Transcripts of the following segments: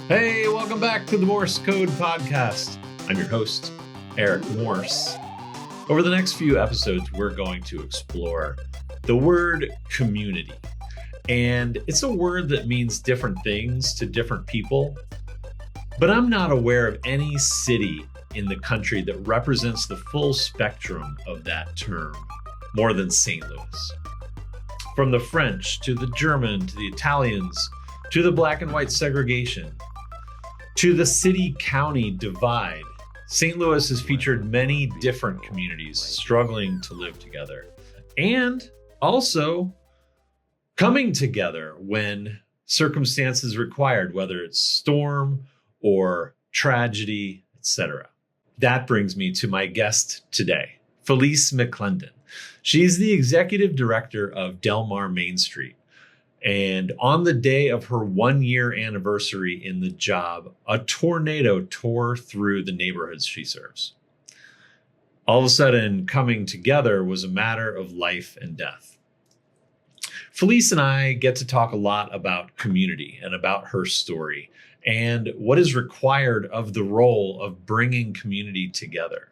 Hey, welcome back to the Morse Code Podcast. I'm your host, Eric Morse. Over the next few episodes, we're going to explore the word community. And it's a word that means different things to different people. But I'm not aware of any city in the country that represents the full spectrum of that term more than St. Louis. From the French to the German to the Italians to the black and white segregation to the city-county divide, St. Louis has featured many different communities struggling to live together and also coming together when circumstances required, whether it's storm or tragedy, etc. That brings me to my guest today, Felice McClendon. She's the executive director of Del Mar Main Street. And on the day of her 1-year anniversary in the job, a tornado tore through the neighborhoods she serves. All of a sudden, coming together was a matter of life and death. Felice and I get to talk a lot about community and about her story and what is required of the role of bringing community together.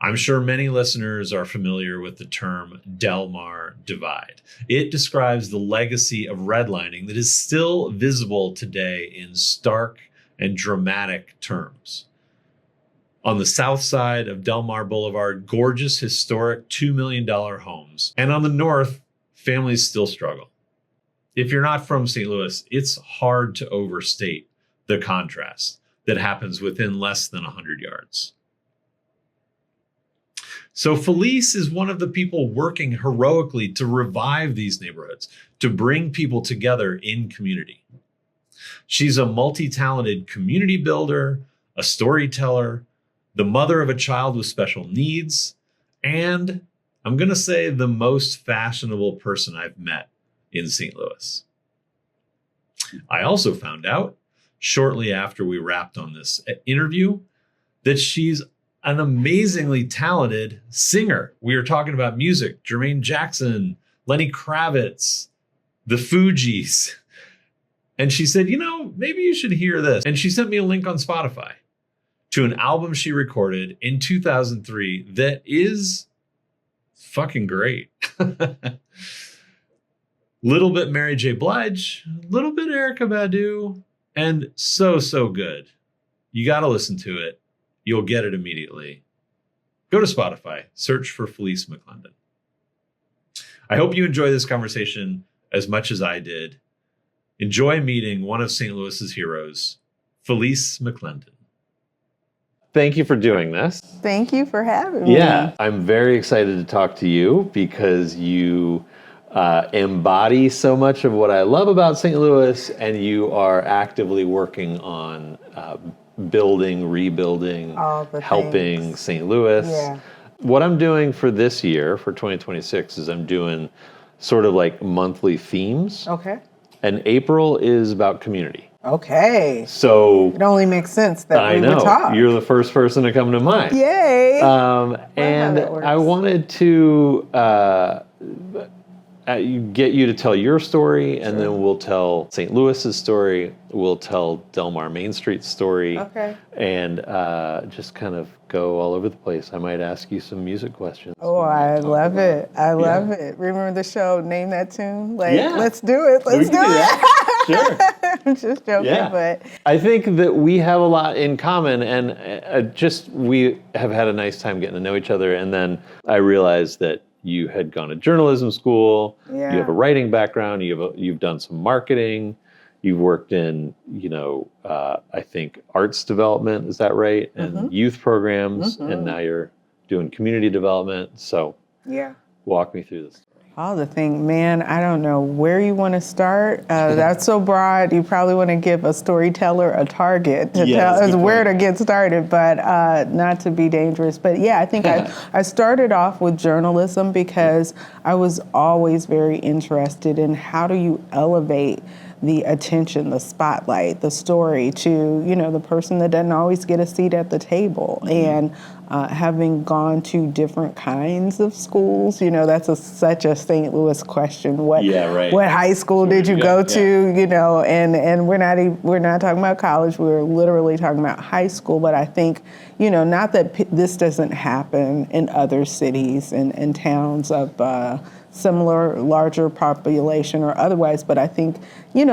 I'm sure many listeners are familiar with the term Del Mar Divide. It describes the legacy of redlining that is still visible today in stark and dramatic terms. On the south side of Del Mar Boulevard, gorgeous, historic $2 million homes. And on the north, families still struggle. If you're not from St. Louis, it's hard to overstate the contrast that happens within less than 100 yards. So Felice is one of the people working heroically to revive these neighborhoods, to bring people together in community. She's a multi-talented community builder, a storyteller, the mother of a child with special needs, and I'm going to say the most fashionable person I've met in St. Louis. I also found out shortly after we wrapped on this interview that she's an amazingly talented singer. We were talking about music, Jermaine Jackson, Lenny Kravitz, the Fugees. And she said, maybe you should hear this. And she sent me a link on Spotify to an album she recorded in 2003 that is fucking great. Little bit Mary J. Blige, a little bit Erykah Badu, and so good. You got to listen to it. You'll get it immediately. Go to Spotify, search for Felice McClendon. I hope you enjoy this conversation as much as I did. Enjoy meeting one of St. Louis's heroes, Felice McClendon. Thank you for doing this. Thank you for having me. Yeah, I'm very excited to talk to you because you embody so much of what I love about St. Louis, and you are actively working on building, rebuilding, helping St. Louis. Yeah. What I'm doing for this year, for 2026, is I'm doing sort of like monthly themes. Okay. And April is about community. Okay. So it only makes sense that we would talk. You're the first person to come to mind. Yay. And I wanted to get you to tell your story, and then we'll tell St. Louis's story. We'll tell Del Mar Main Street's story. Okay. And just kind of go all over the place. I might ask you some music questions. Oh, I love it. I love it. Remember the show, Name That Tune? Let's do it. Let's do it. Sure. I'm just joking, but I think that we have a lot in common, and we have had a nice time getting to know each other. And then I realized that you had gone to journalism school. Yeah. You have a writing background. You've done some marketing. You've worked in, I think arts development. Is that right? And youth programs. And now you're doing community development. So walk me through this. All the thing, man, I don't know where you want to start. That's so broad. You probably want to give a storyteller a target to tell us where to get started, but not to be dangerous. But yeah, I think I started off with journalism because I was always very interested in how do you elevate the attention, the spotlight, the story to, the person that doesn't always get a seat at the table. And having gone to different kinds of schools, that's such a St. Louis question. What high school did you go to? And we're not talking about college. We're literally talking about high school. But I think, not that this doesn't happen in other cities and towns of similar, larger population or otherwise, but I think,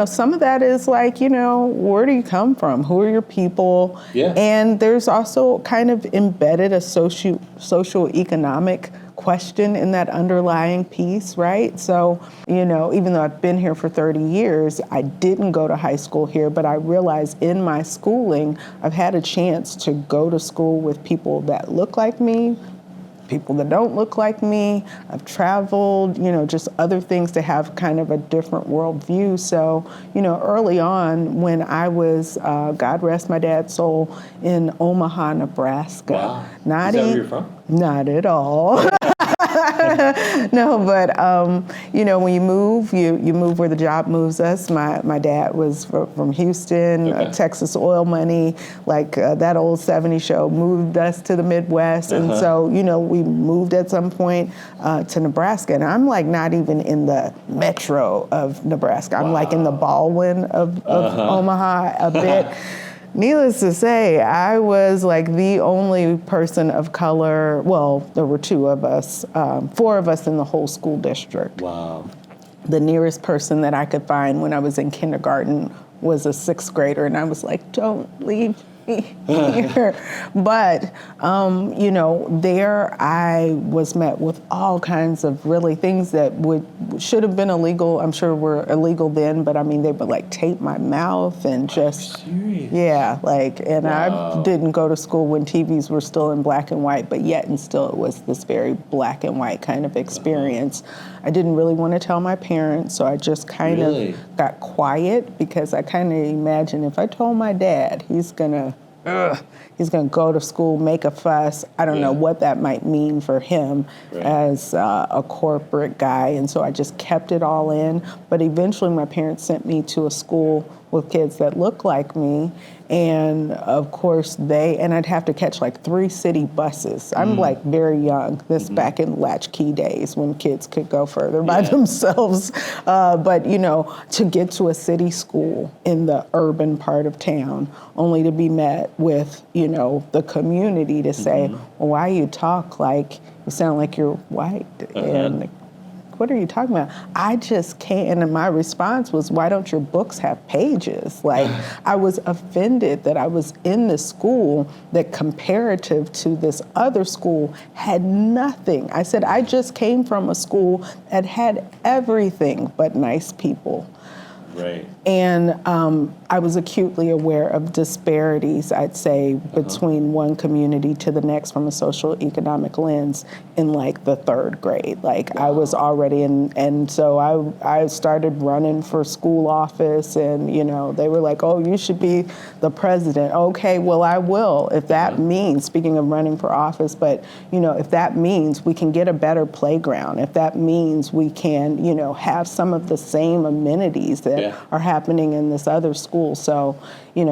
some of that is like, where do you come from? Who are your people? Yeah. And there's also kind of embedded a socioeconomic question in that underlying piece, right? So, even though I've been here for 30 years, I didn't go to high school here, but I realized in my schooling, I've had a chance to go to school with people that look like me, people that don't look like me. I've traveled, just other things to have kind of a different worldview. So, early on when I was, God rest my dad's soul, in Omaha, Nebraska. Wow. Is that where you're from? Not at all. No, but when you move where the job moves us. My dad was from Houston, Texas oil money, like that old 70s show moved us to the Midwest. And so, we moved at some point to Nebraska. And I'm like not even in the metro of Nebraska. I'm like in the Baldwin of Omaha a bit. Needless to say, I was like the only person of color. Well, there were 4 of us in the whole school district. Wow. The nearest person that I could find when I was in kindergarten was a 6th grader, and I was like, don't leave me here. But, there I was met with all kinds of really things that should have been illegal. I'm sure were illegal then, but I mean, they would like tape my mouth and just, and I didn't go to school when TVs were still in black and white, but yet and still it was this very black and white kind of experience. I didn't really want to tell my parents, so I just kind of got quiet because I kind of imagined if I told my dad, he's gonna go to school, make a fuss. I don't know what that might mean for him as a corporate guy. And so I just kept it all in. But eventually my parents sent me to a school with kids that look like me. And of course and I'd have to catch like 3 city buses. I'm like very young, back in latchkey days when kids could go further by themselves. But to get to a city school in the urban part of town, only to be met with, the community to say, well, why you talk like, you sound like you're white. And what are you talking about? I just can't. And my response was, why don't your books have pages? Like, I was offended that I was in this school that comparative to this other school had nothing. I said, I just came from a school that had everything but nice people. Right. And I was acutely aware of disparities, I'd say, between one community to the next from a social economic lens in like the 3rd grade. Like I was already and so I started running for school office and, they were like, oh, you should be the president. Okay, well, I will if that means, speaking of running for office, but, if that means we can get a better playground, if that means we can, have some of the same amenities that are happening in this other school. So,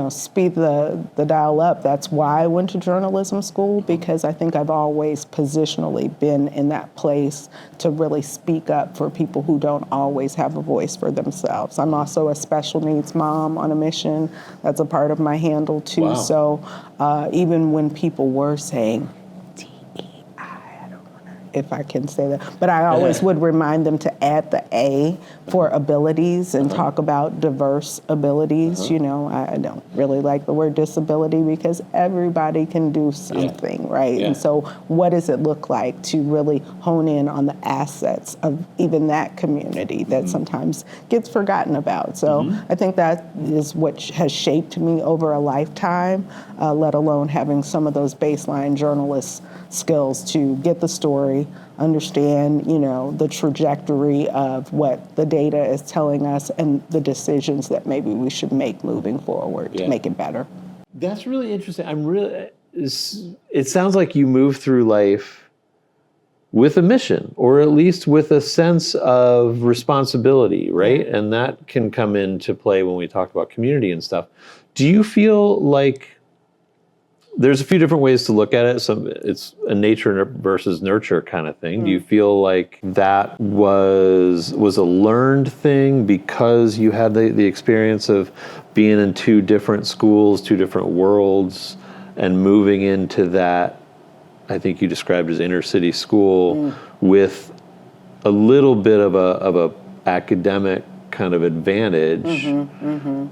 speed the dial up. That's why I went to journalism school, because I think I've always positionally been in that place to really speak up for people who don't always have a voice for themselves. I'm also a special needs mom on a mission. That's a part of my handle too. Wow. So even when people were saying, if I can say that. But I always would remind them to add the A for abilities and talk about diverse abilities. I don't really like the word disability because everybody can do something, right? Yeah. And so what does it look like to really hone in on the assets of even that community that sometimes gets forgotten about? So I think that is what has shaped me over a lifetime, let alone having some of those baseline journalist skills to get the story, understand, the trajectory of what the data is telling us and the decisions that maybe we should make moving forward to make it better. That's really interesting. It sounds like you move through life with a mission, or at least with a sense of responsibility, right? And that can come into play when we talk about community and stuff. Do you feel like there's a few different ways to look at it? Some, it's a nature versus nurture kind of thing. Do you feel like that was a learned thing because you had the experience of being in two different schools, two different worlds, and moving into that, I think you described as inner city school with a little bit of a academic kind of advantage, and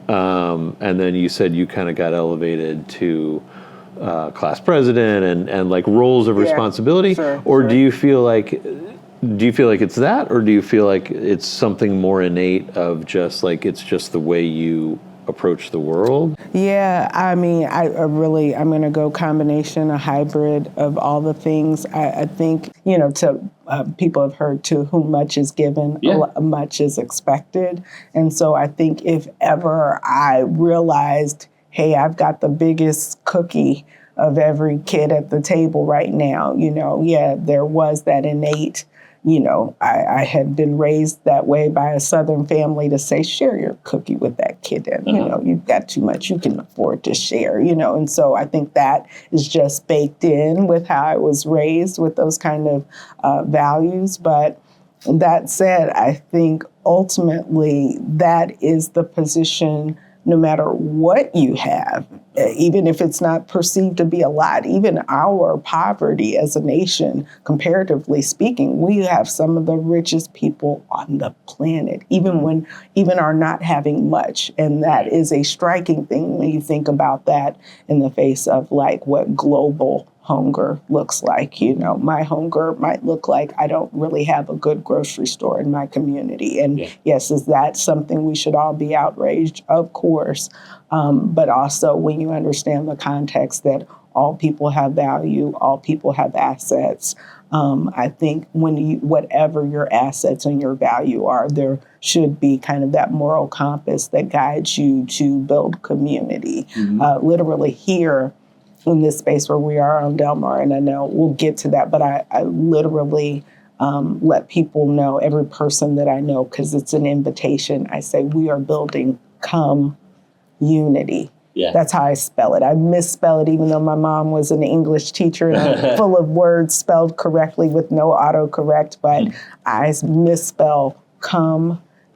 then you said you kind of got elevated to class president and like roles of responsibility, or do you feel like it's that, or do you feel like it's something more innate of just like it's just the way you approach the world? Yeah, I mean, I'm going to go combination, a hybrid of all the things. I think, people have heard, to whom much is given, much is expected. And so I think if ever I realized, hey, I've got the biggest cookie of every kid at the table right now, there was that innate, I had been raised that way by a Southern family to say, share your cookie with that kid. And, you've got too much you can afford to share, and so I think that is just baked in with how I was raised with those kind of values. But that said, I think ultimately that is the position no matter what you have, even if it's not perceived to be a lot, even our poverty as a nation, comparatively speaking, we have some of the richest people on the planet, even are not having much. And that is a striking thing when you think about that in the face of like what global hunger looks like. My hunger might look like I don't really have a good grocery store in my community. And yes, is that something we should all be outraged? Of course. But also when you understand the context that all people have value, all people have assets. I think whatever your assets and your value are, there should be kind of that moral compass that guides you to build community. Literally here, in this space where we are on Del Mar, and I know we'll get to that, but I literally let people know, every person that I know, because it's an invitation, I say, we are building unity. Yeah. That's how I spell it. I misspell it, even though my mom was an English teacher and I'm full of words spelled correctly with no autocorrect, but I misspell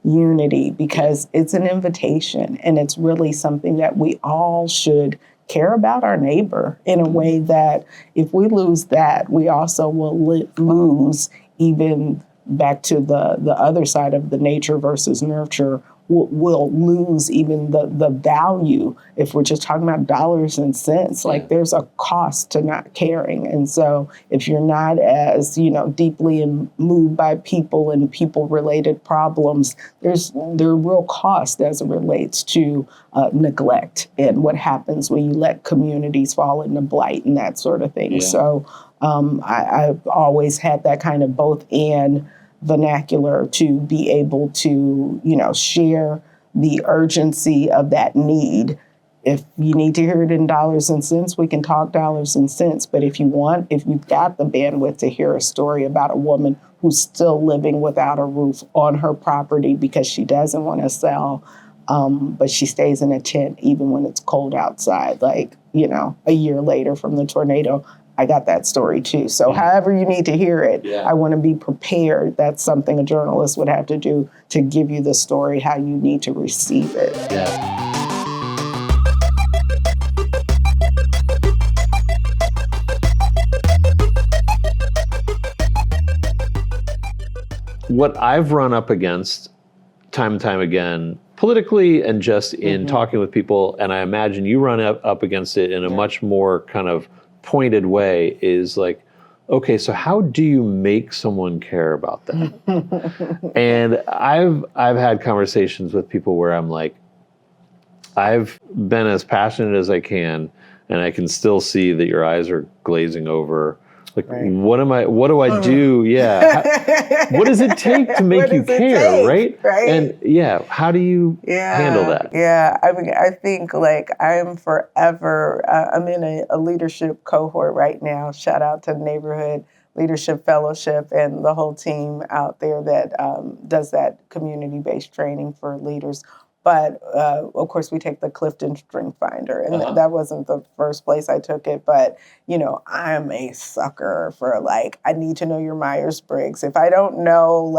unity because it's an invitation, and it's really something that we all should care about our neighbor in a way that if we lose that, we also will lose, even back to the other side of the nature versus nurture, we'll lose even the value if we're just talking about dollars and cents. Like there's a cost to not caring. And so if you're not as, deeply moved by people and people related problems, there are real costs as it relates to neglect and what happens when you let communities fall into blight and that sort of thing. Yeah. So I've always had that kind of both and vernacular to be able to, share the urgency of that need. If you need to hear it in dollars and cents, we can talk dollars and cents. But if you've got the bandwidth to hear a story about a woman who's still living without a roof on her property because she doesn't want to sell, but she stays in a tent even when it's cold outside, like, a year later from the tornado, I got that story too. So however you need to hear it, I want to be prepared. That's something a journalist would have to do to give you the story, how you need to receive it. Yeah. What I've run up against time and time again, politically and just in talking with people, and I imagine you run up against it in a much more kind of pointed way, is like, okay, so how do you make someone care about that? And I've had conversations with people where I'm like, I've been as passionate as I can, and I can still see that your eyes are glazing over. Like, right. What do I do? Yeah. What does it take to make you care, right? And how do you handle that? Yeah, I mean, I think I'm forever, I'm in a leadership cohort right now, shout out to Neighborhood Leadership Fellowship and the whole team out there that does that community-based training for leaders. But of course, we take the Clifton Strength Finder, and that wasn't the first place I took it. But I'm a sucker for I need to know your Myers-Briggs. If I don't know,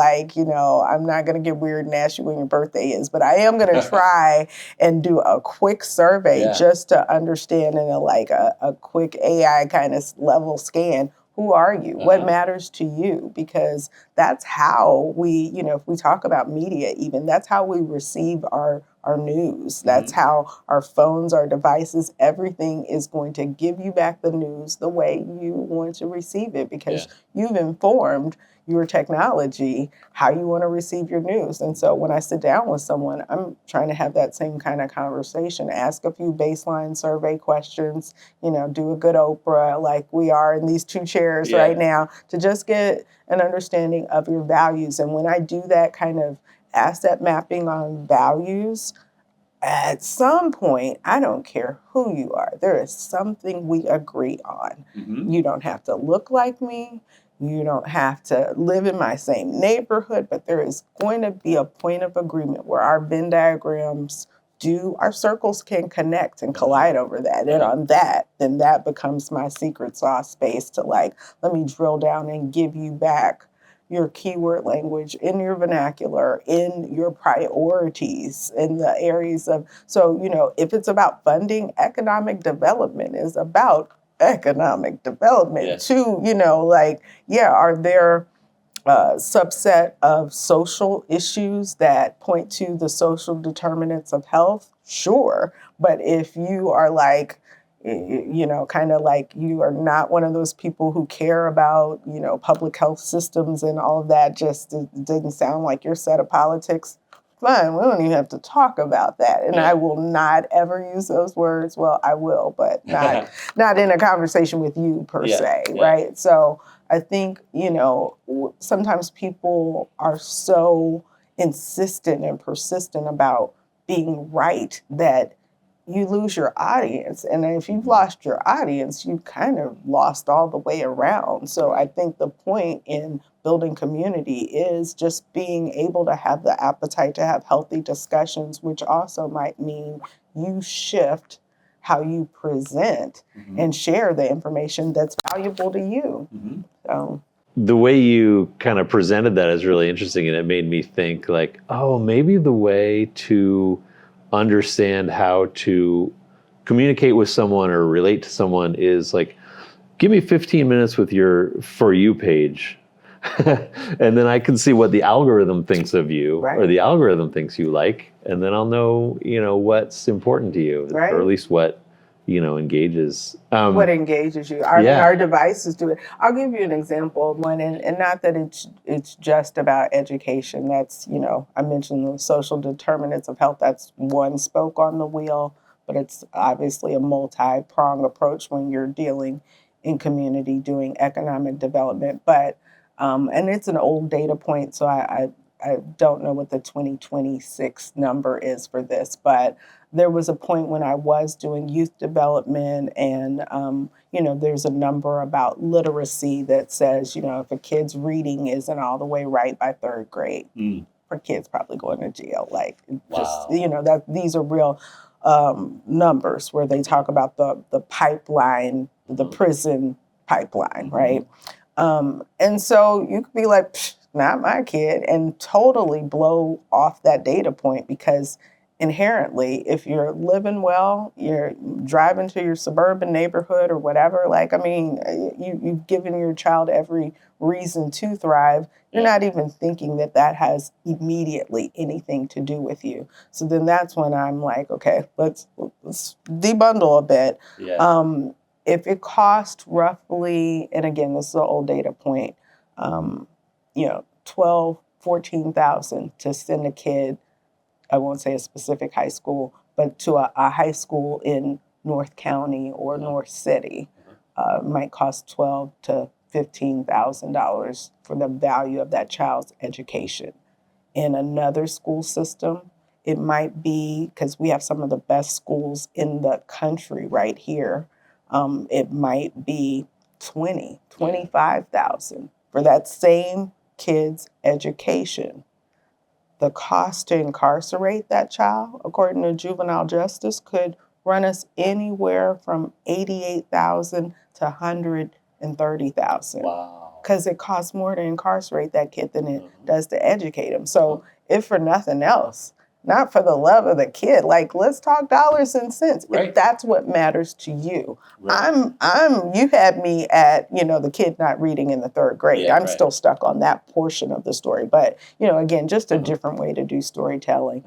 I'm not gonna get weird and ask you when your birthday is, but I am gonna try and do a quick survey just to understand in a quick AI kind of level scan. Who are you? What matters to you? Because that's how we, if we talk about media even, that's how we receive our news. That's how our phones, our devices, everything is going to give you back the news the way you want to receive it because you've informed your technology how you want to receive your news. And so when I sit down with someone, I'm trying to have that same kind of conversation, ask a few baseline survey questions, do a good Oprah like we are in these two chairs right now to just get an understanding of your values. And when I do that kind of asset mapping on values, at some point, I don't care who you are, there is something we agree on. You don't have to look like me. You don't have to live in my same neighborhood, but there is going to be a point of agreement where our Venn diagrams our circles can connect and collide over that. And on that, then that becomes my secret sauce space to let me drill down and give you back your keyword language in your vernacular, in your priorities, in the areas of, if it's about funding, economic development is about economic development too, are there subset of social issues that point to the social determinants of health? Sure. But if you are you are not one of those people who care about, public health systems and all of that, just it didn't sound like your set of politics, fine, we don't even have to talk about that. And I will not ever use those words. Well, I will, but not in a conversation with you per se, right? So I think, sometimes people are so insistent and persistent about being right that you lose your audience. And if you've lost your audience, you kind of lost all the way around. So I think the point in building community is just being able to have the appetite to have healthy discussions, which also might mean you shift how you present and share the information that's valuable to you. So the way you kind of presented that is really interesting, and it made me think maybe the way to understand how to communicate with someone or relate to someone is give me 15 minutes with your For You page. And then I can see what the algorithm thinks of you or the algorithm thinks you like. And then I'll know, what's important to you or at least what, engages. What engages you. Our devices do it. I'll give you an example of one, and not that it's just about education. That's, I mentioned the social determinants of health. That's one spoke on the wheel, but it's obviously a multi-pronged approach when you're dealing in community doing economic development. But, and it's an old data point, so I don't know what the 2026 number is for this, but there was a point when I was doing youth development and, there's a number about literacy that says, if a kid's reading isn't all the way right by third grade, her kid's probably going to jail. These are real numbers where they talk about the pipeline, the prison pipeline, right? And so you could be like, not my kid, and totally blow off that data point because inherently, if you're living well, you're driving to your suburban neighborhood or whatever, you've given your child every reason to thrive. You're not even thinking that has immediately anything to do with you. So then that's when I'm like, okay, let's debundle a bit. If it cost roughly, and again, this is an old data point, 12, 14,000 to send a kid, I won't say a specific high school, but to a high school in North County or North City, might cost $12,000 to $15,000 for the value of that child's education. In another school system, it might be, because we have some of the best schools in the country right here, it might be 25,000 for that same kid's education. The cost to incarcerate that child, according to juvenile justice, could run us anywhere from 88,000 to 130,000. Wow. Because it costs more to incarcerate that kid than it does to educate him. So if for nothing else, not for the love of the kid, like let's talk dollars and cents. Right. If that's what matters to you. Right. You had me at, the kid not reading in the third grade. Yeah, I'm right. still stuck on that portion of the story. But, again, just a different way to do storytelling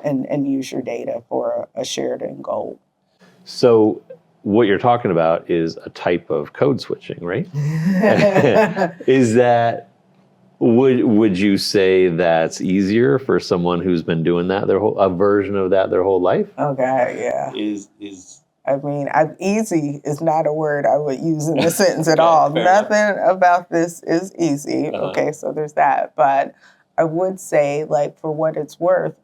and use your data for a shared end goal. So what you're talking about is a type of code switching, right? Is that, would you say that's easier for someone who's been doing that a version of that their whole life? Okay, yeah. Is easy is not a word I would use in the sentence at all. Nothing about this is easy. Okay, so there's that. But I would say, like, for what it's worth,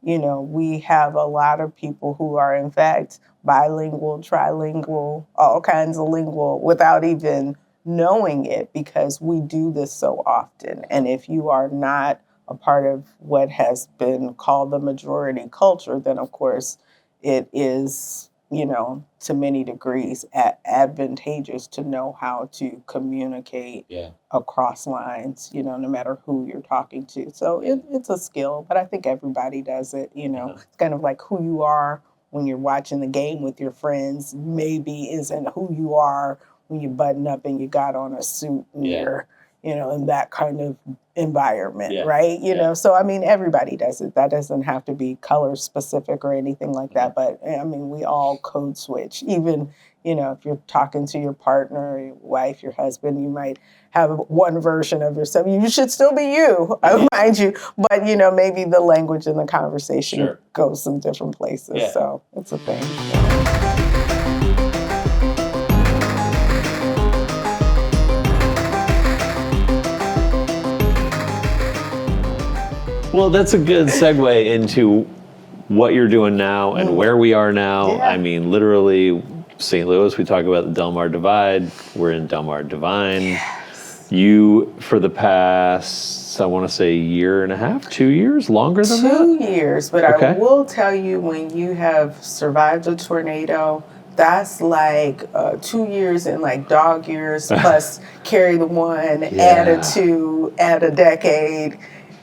we have a lot of people who are, in fact, bilingual, trilingual, all kinds of lingual without even knowing it, because we do this so often. And if you are not a part of what has been called the majority culture, then of course it is, to many degrees advantageous to know how to communicate across lines, no matter who you're talking to. So it's a skill, but I think everybody does it, It's kind of like who you are when you're watching the game with your friends maybe isn't who you are when you button up and you got on a suit and you're, in that kind of environment, right? So, everybody does it. That doesn't have to be color specific or anything like that. But, we all code switch. Even, if you're talking to your partner, your wife, your husband, you might have one version of yourself. You should still be you, mind you. But, maybe the language in the conversation goes some different places. Yeah. So it's a thing. Well, that's a good segue into what you're doing now and where we are now. Yeah. Literally, St. Louis, we talk about the Del Mar Divide. We're in Del Mar Divine. Yes. You, for the past, I want to say 1.5 years, 2 years, longer than that? 2 years, but okay. I will tell you, when you have survived a tornado, that's like 2 years in like dog years, plus carry the one, add a 2, add a decade.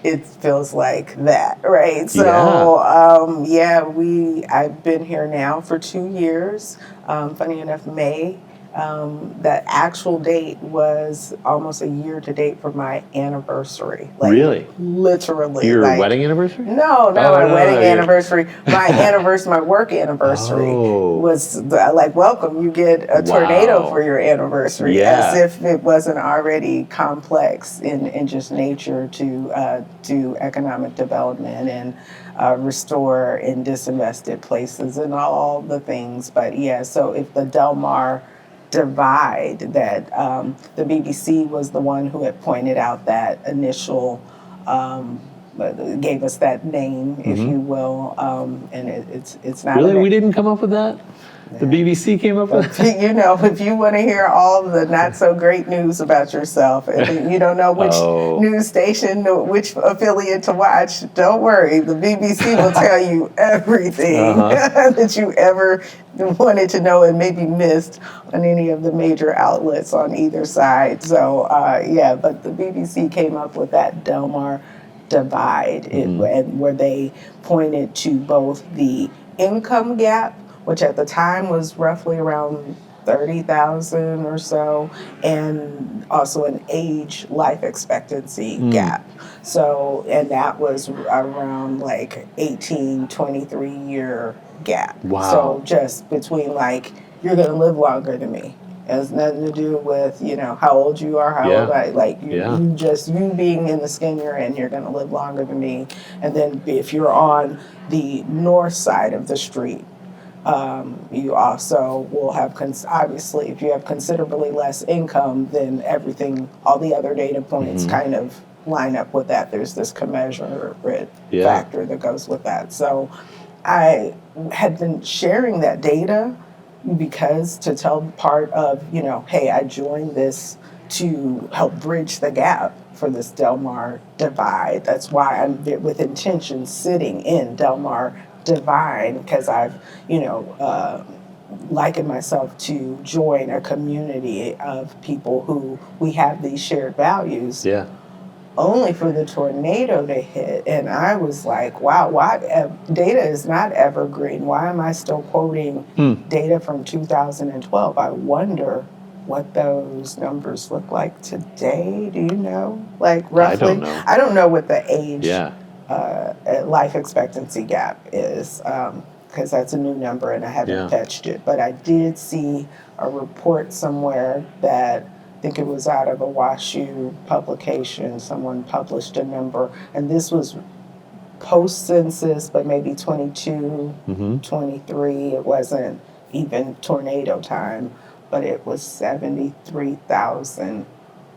It feels like that, right? So, I've been here now for 2 years. Funny enough, May, that actual date was almost a year to date for my anniversary. Like, really? Literally. Your wedding anniversary? No, my wedding anniversary. My anniversary, my work anniversary was like, welcome, you get a tornado for your anniversary. As if it wasn't already complex in just nature to do economic development and restore in disinvested places and all the things. But so if the Del Mar Divide, that the BBC was the one who had pointed out that initial, gave us that name, if you will, and it's not really. We didn't come up with that. The BBC came up with it? If you want to hear all the not so great news about yourself and you don't know which news station, which affiliate to watch, don't worry. The BBC will tell you everything that you ever wanted to know and maybe missed on any of the major outlets on either side. So, but the BBC came up with that Del Mar Divide, and where they pointed to both the income gap, which at the time was roughly around 30,000 or so, and also an age life expectancy gap. So, and that was around like 18, 23 year gap. Wow. So just between like, you're going to live longer than me. It has nothing to do with, how old you are, how old I, like, you being in the skin you're in, you're going to live longer than me. And then if you're on the north side of the street, you also will have, obviously, if you have considerably less income, then everything, all the other data points kind of line up with that. There's this commensurate factor that goes with that. So I had been sharing that data because to tell part of, hey, I joined this to help bridge the gap for this Del Mar Divide. That's why I'm with intention sitting in Del Mar Divide, because I've, likened myself to join a community of people who we have these shared values. Yeah. Only for the tornado to hit. And I was like, wow, why data is not evergreen. Why am I still quoting data from 2012? I wonder what those numbers look like today. Do you know? Like roughly? I don't know. I don't know what the age life expectancy gap is, because that's a new number and I haven't fetched it. But I did see a report somewhere that I think it was out of a WashU publication. Someone published a number, and this was post-census, but maybe 22, 23. It wasn't even tornado time, but it was 73,000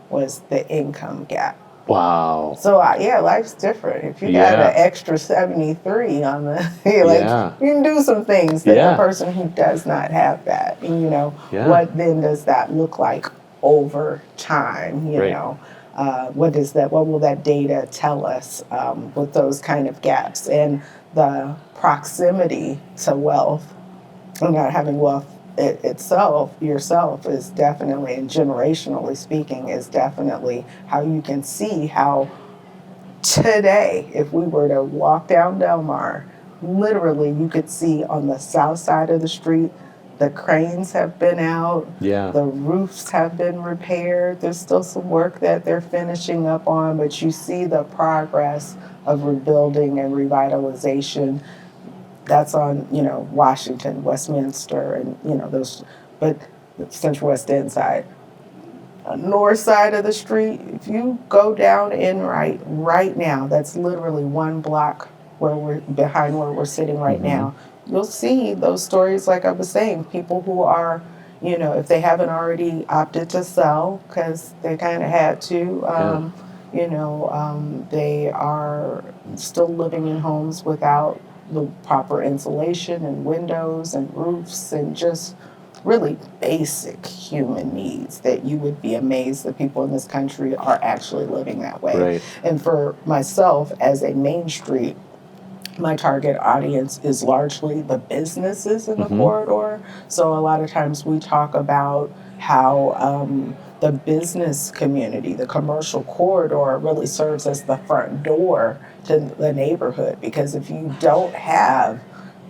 was the income gap. Wow. So life's different. If you got an extra 73 on the, you can do some things that the person who does not have that. And, what then does that look like over time? You know, what will that data tell us with those kind of gaps? And the proximity to wealth, or not having wealth yourself is definitely, and generationally speaking, is definitely how you can see how today, if we were to walk down Del Mar, literally you could see on the south side of the street, the cranes have been out, the roofs have been repaired. There's still some work that they're finishing up on, but you see the progress of rebuilding and revitalization. That's on, Washington, Westminster, and, those, but the Central West End side. North side of the street, if you go down in right now, that's literally one block where we're sitting right now, you'll see those stories, like I was saying, people who are, if they haven't already opted to sell, because they kind of had to, they are still living in homes without the proper insulation and windows and roofs and just really basic human needs that you would be amazed that people in this country are actually living that way. Right. And for myself as a Main Street, my target audience is largely the businesses in the corridor. So a lot of times we talk about how the business community, the commercial corridor, really serves as the front door to the neighborhood, because if you don't have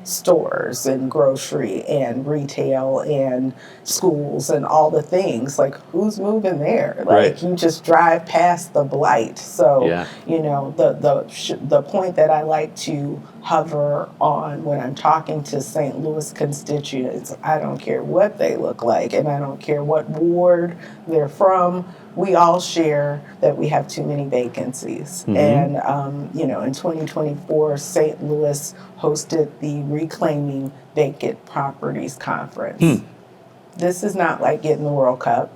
stores and grocery and retail and schools and all the things, like who's moving there? Like you just drive past the blight. So the point that I like to hover on when I'm talking to St. Louis constituents, I don't care what they look like and I don't care what ward they're from, we all share that we have too many vacancies. And, in 2024, St. Louis hosted the Reclaiming Vacant Properties Conference. This is not like getting the World Cup.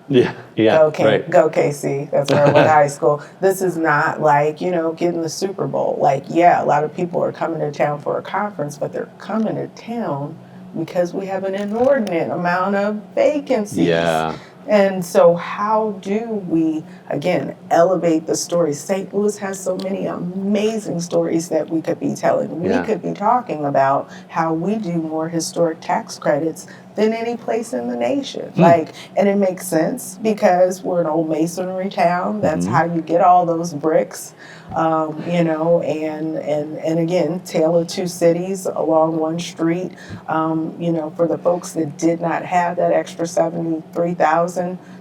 Go KC. That's where I went to high school. This is not like, getting the Super Bowl. Like, a lot of people are coming to town for a conference, but they're coming to town because we have an inordinate amount of vacancies. Yeah. And so how do we, again, elevate the stories? St. Louis has so many amazing stories that we could be telling. We could be talking about how we do more historic tax credits than any place in the nation. And it makes sense because we're an old masonry town. That's how you get all those bricks, and again, tale of two cities along one street. For the folks that did not have that extra 73,000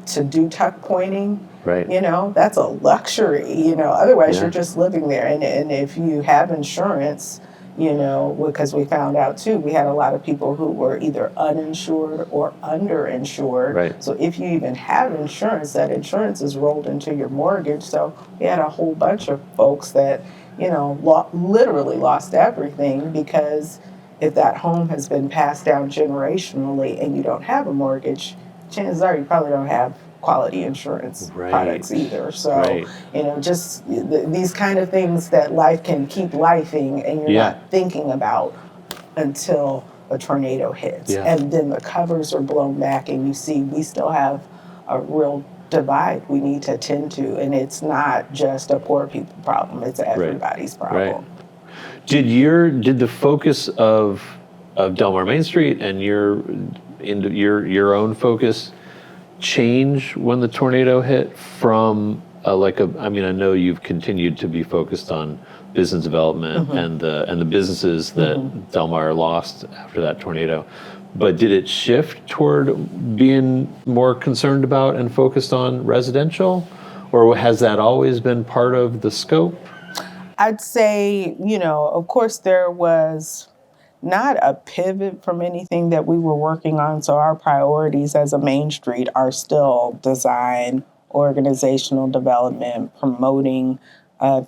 to do tuck pointing, that's a luxury, otherwise you're just living there. And if you have insurance, because we found out too, we had a lot of people who were either uninsured or underinsured. So if you even have insurance, that insurance is rolled into your mortgage. So we had a whole bunch of folks that, literally lost everything, because if that home has been passed down generationally and you don't have a mortgage, chances are you probably don't have quality insurance products either. So, just these kind of things that life can keep lifing and you're not thinking about until a tornado hits. Yeah. And then the covers are blown back and you see we still have a real divide we need to attend to. And it's not just a poor people problem, it's everybody's problem. Right. Did the focus of Delmar Main Street and your own focus change when the tornado hit from I know you've continued to be focused on business development and the businesses that Delmar lost after that tornado, but did it shift toward being more concerned about and focused on residential, or has that always been part of the scope? I'd say, of course there was not a pivot from anything that we were working on. So our priorities as a Main Street are still design, organizational development, promoting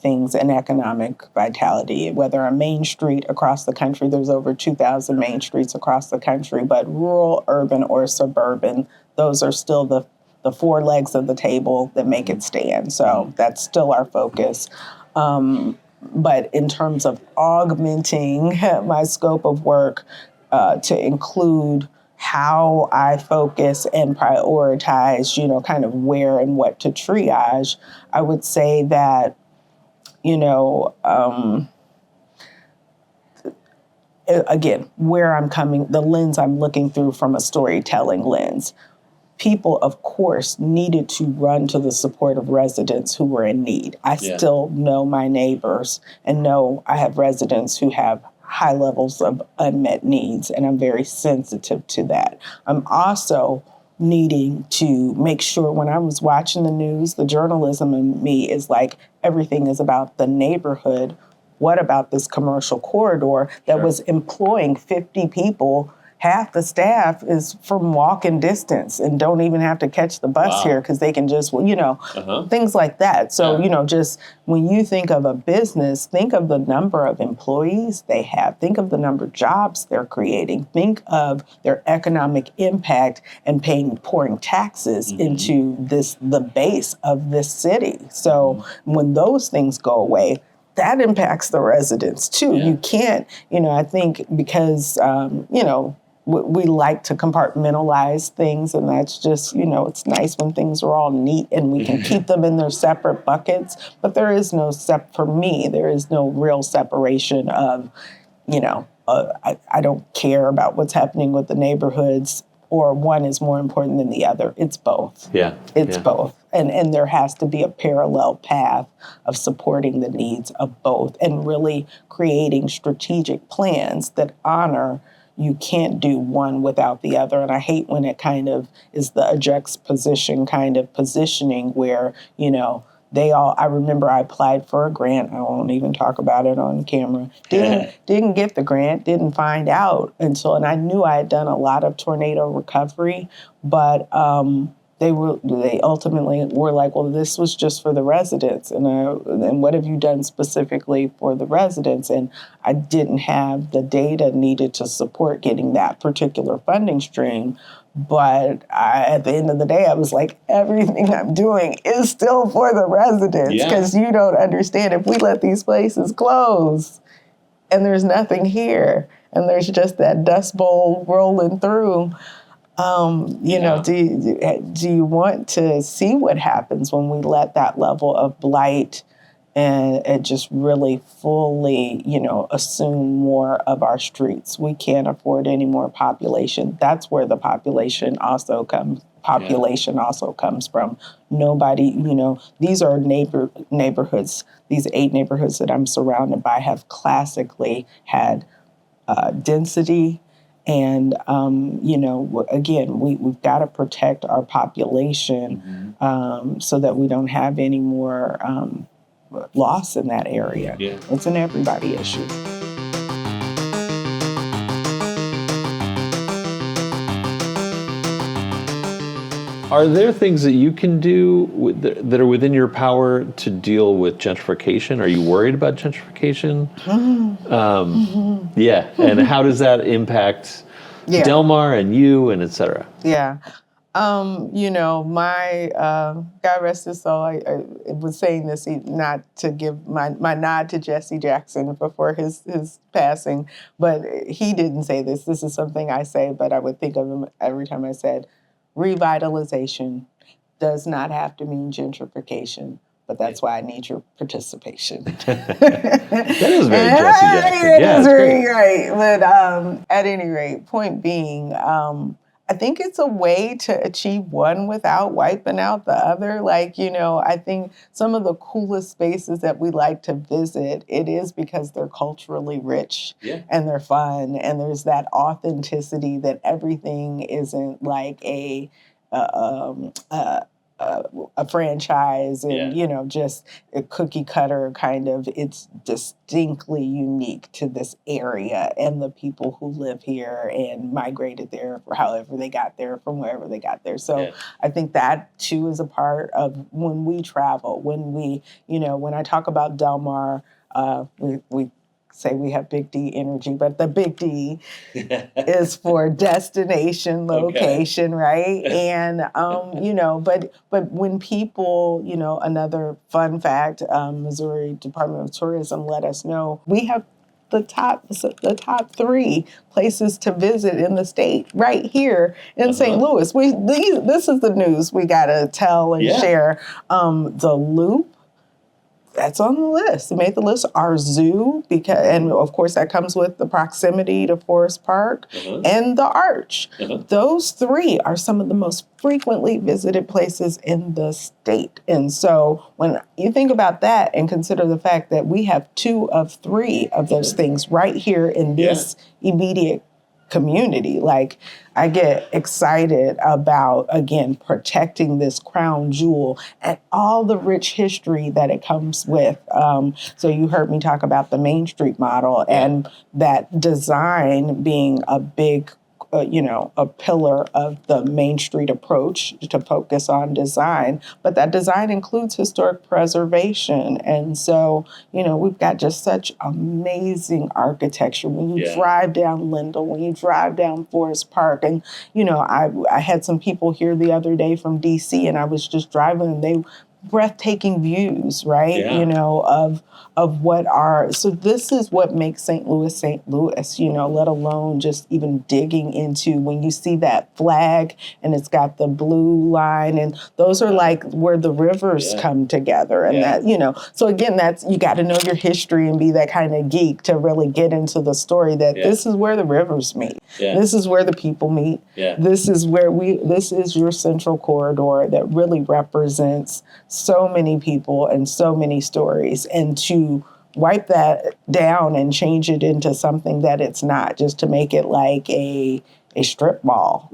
things, and economic vitality. Whether a Main Street across the country, there's over 2,000 Main Streets across the country, but rural, urban, or suburban, those are still the four legs of the table that make it stand. So that's still our focus. But in terms of augmenting my scope of work to include how I focus and prioritize, kind of where and what to triage, I would say that, again, where I'm coming, the lens I'm looking through from a storytelling lens. People, of course, needed to run to the support of residents who were in need. I still know my neighbors and know I have residents who have high levels of unmet needs, and I'm very sensitive to that. I'm also needing to make sure when I was watching the news, the journalism in me is like, everything is about the neighborhood. What about this commercial corridor that was employing 50 people? Half the staff is from walking distance and don't even have to catch the bus here because they can just, things like that. So, just when you think of a business, think of the number of employees they have. Think of the number of jobs they're creating. Think of their economic impact and pouring taxes into the base of this city. So when those things go away, that impacts the residents too. You can't, I think because, we like to compartmentalize things, and that's just, it's nice when things are all neat and we can keep them in their separate buckets, but there is no for me, there is no real separation of, I don't care about what's happening with the neighborhoods, or one is more important than the other. It's both. It's both. And there has to be a parallel path of supporting the needs of both and really creating strategic plans that honor you can't do one without the other. And I hate when it kind of is the juxtaposition kind of positioning where, I remember I applied for a grant. I won't even talk about it on camera. Didn't get the grant, didn't find out and I knew I had done a lot of tornado recovery, but they ultimately were like, well, this was just for the residents. And what have you done specifically for the residents? And I didn't have the data needed to support getting that particular funding stream. But at the end of the day, I was like, everything I'm doing is still for the residents, because you don't understand, if we let these places close and there's nothing here and there's just that dust bowl rolling through, do you want to see what happens when we let that level of blight and just really fully, assume more of our streets? We can't afford any more population. That's where the population also comes from. Nobody, these are neighborhoods. These 8 neighborhoods that I'm surrounded by have classically had density. And, again, we've got to protect our population so that we don't have any more loss in that area. It's an everybody issue. Are there things that you can do that are within your power to deal with gentrification? Are you worried about gentrification? And how does that impact Delmar and you and et cetera? You know, my God rest his soul. I was saying this not to give my nod to Jesse Jackson before his passing, but he didn't say this. This is something I say, but I would think of him every time I said, revitalization does not have to mean gentrification. But that's why I need your participation. That is very Jesse Jackson. Yeah, that's very great. But at any rate, point being, I think it's a way to achieve one without wiping out the other. Like, you know, I think some of the coolest spaces that we like to visit, it is because they're culturally rich and they're fun. And there's that authenticity that everything isn't like a franchise and, you know, just a cookie cutter kind of. It's distinctly unique to this area and the people who live here and migrated there for however they got there from wherever they got there. So I think that too is a part of when we travel, when we, you know, when I talk about Del Mar, we say we have Big D energy, but the Big D is for destination, location, right? And, you know, but when people, you know, another fun fact, Missouri Department of Tourism let us know, we have the top 3 places to visit in the state right here in St. Louis. This is the news we got to tell and share. The Loop, that's on the list. It made the list. Our zoo, and of course that comes with the proximity to Forest Park and the Arch. Those 3 are some of the most frequently visited places in the state. And so when you think about that and consider the fact that we have 2 of 3 of those things right here in this immediate community, like I get excited about, again, protecting this crown jewel and all the rich history that it comes with. So you heard me talk about the Main Street model and that design being a big a pillar of the Main Street approach to focus on design, but that design includes historic preservation. And so, you know, we've got just such amazing architecture. When you drive down Lindell, when you drive down Forest Park, and, you know, I had some people here the other day from DC, and I was just driving, and they breathtaking views, right? You know, of what are, so this is what makes St. Louis, you know, let alone just even digging into when you see that flag and it's got the blue line, and those are like where the rivers come together, and that, you know, so again, that's, you got to know your history and be that kind of geek to really get into the story that this is where the rivers meet. This is where the people meet. This is where this is your central corridor that really represents so many people and so many stories, and to wipe that down and change it into something that it's not, just to make it like a strip mall,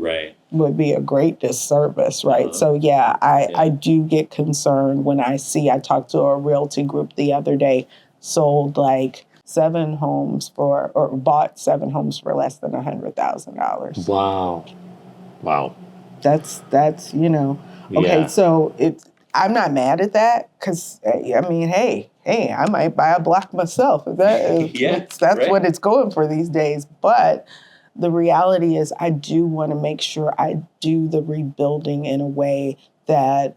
would be a great disservice, right? So I do get concerned when I talked to a realty group the other day, sold like 7 homes or bought 7 homes for less than $100,000. Wow. That's you know, okay, so I'm not mad at that, because, I mean, hey, I might buy a block myself. That's what it's going for these days. But the reality is I do want to make sure I do the rebuilding in a way that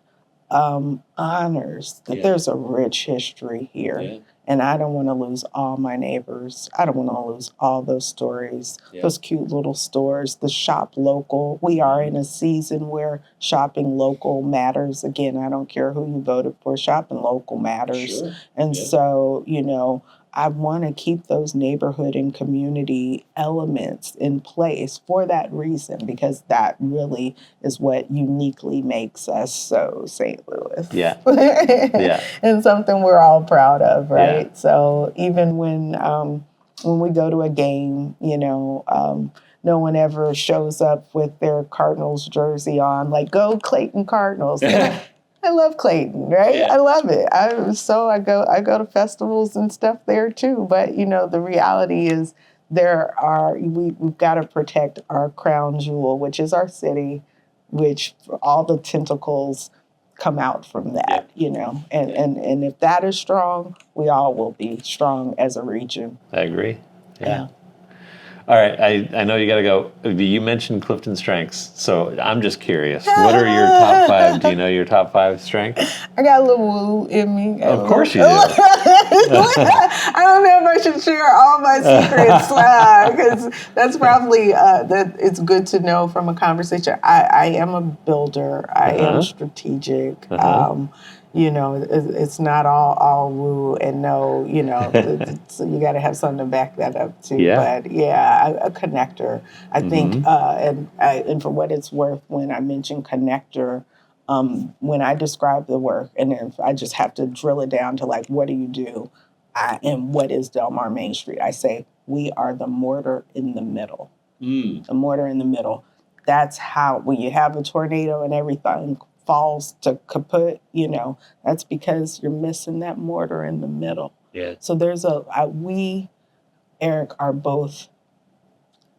honors that there's a rich history here. And I don't want to lose all my neighbors. I don't want to lose all those stories, those cute little stores, the shop local. We are in a season where shopping local matters. Again, I don't care who you voted for, shopping local matters. And so, you know, I want to keep those neighborhood and community elements in place for that reason, because that really is what uniquely makes us so St. Louis. And something we're all proud of, right? So even when we go to a game, you know, no one ever shows up with their Cardinals jersey on, like, go Clayton Cardinals. I love Clayton, right? I love it. I go to festivals and stuff there too. But, you know, the reality is we've got to protect our crown jewel, which is our city, which all the tentacles come out from that, you know. And if that is strong, we all will be strong as a region. I agree. All right, I know you got to go. You mentioned Clifton strengths, so I'm just curious. What are your top 5? Do you know your top 5 strengths? I got a little woo in me. Of course you do. I don't know if I should share all my secrets because that's probably that. It's good to know from a conversation. I am a builder. I am strategic. You know, it's not all woo and no. You know, you got to have something to back that up too. Yeah. But yeah, a connector. I think, and for what it's worth, when I mention connector. When I describe the work, and if I just have to drill it down to like, what do you do? And what is Del Mar Main Street? I say, we are the mortar in the middle. The mortar in the middle. That's how, when you have a tornado and everything falls to kaput, you know, that's because you're missing that mortar in the middle. Yeah. So we, Eric, are both,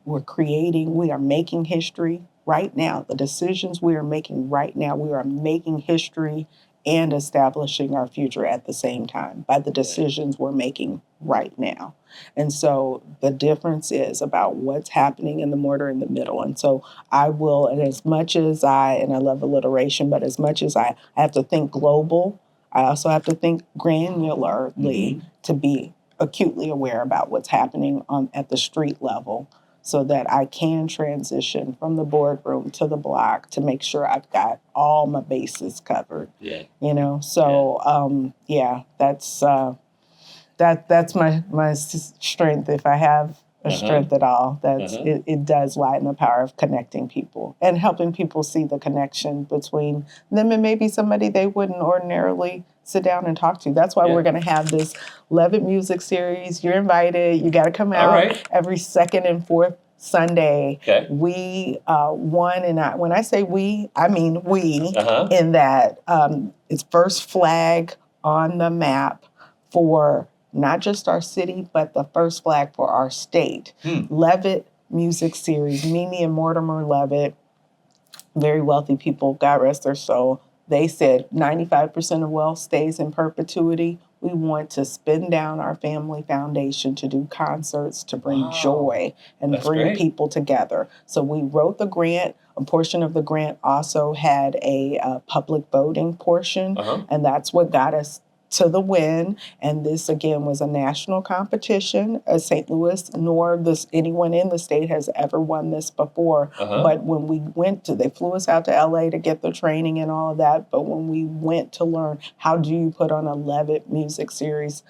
we are making history right now. The decisions we are making right now, we are making history and establishing our future at the same time by the decisions we're making right now. And so the difference is about what's happening in the mortar in the middle. And so I will, and as much as I love alliteration, but as much as I have to think global, I also have to think granularly to be acutely aware about what's happening at the street level, so that I can transition from the boardroom to the block to make sure I've got all my bases covered. Yeah. You know, so that's my strength. If I have a strength at all, it does lie in the power of connecting people and helping people see the connection between them and maybe somebody they wouldn't ordinarily sit down and talk to. That's why we're going to have this Levitt Music Series. You're invited. You got to come out every second and fourth Sunday. Okay. We won, and when I say we, I mean we, in that it's first flag on the map for not just our city, but the first flag for our state. Levitt Music Series, Mimi and Mortimer Levitt, very wealthy people, God rest their soul. They said 95% of wealth stays in perpetuity. We want to spin down our family foundation to do concerts, to bring joy and bring people together. So we wrote the grant. A portion of the grant also had a public voting portion, and that's what got us to the win. And this again was a national competition. St. Louis nor anyone in the state has ever won this before. But when we they flew us out to LA to get the training and all of that. But when we went to learn how do you put on a Levitt Music Series,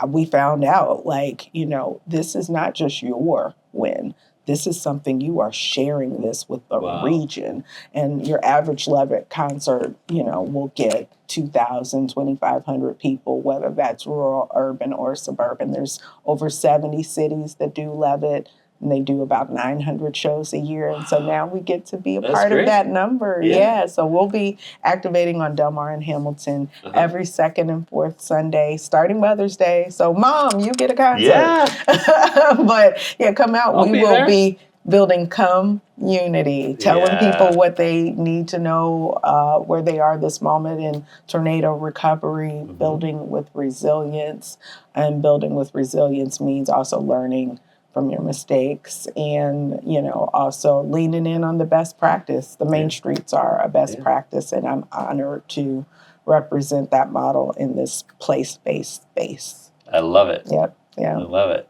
we found out, like, you know, this is not just your win. This is something you are sharing this with the region. And your average Levitt concert, you know, will get 2,000, 2,500 people, whether that's rural, urban, or suburban. There's over 70 cities that do Levitt, and they do about 900 shows a year. And so now we get to be a part of that number. Yeah. So we'll be activating on Del Mar and Hamilton every second and fourth Sunday, starting Mother's Day. So, Mom, you get a concert. Yeah. But, yeah, come out. We will be building community, telling people what they need to know, where they are this moment in tornado recovery, building with resilience. And building with resilience means also learning from your mistakes and, you know, also leaning in on the best practice. The main streets are a best practice, and I'm honored to represent that model in this place-based space. I love it. Yep. Yeah. I love it.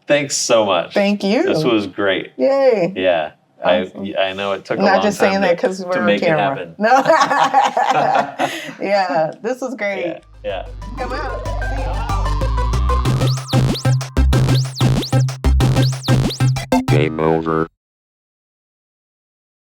Thanks so much. Thank you. This was great. Yay. Yeah. Awesome. I know it took a long time. Not just saying that because we're on camera. No. Yeah. This was great. Yeah. Come out. See ya. Game over.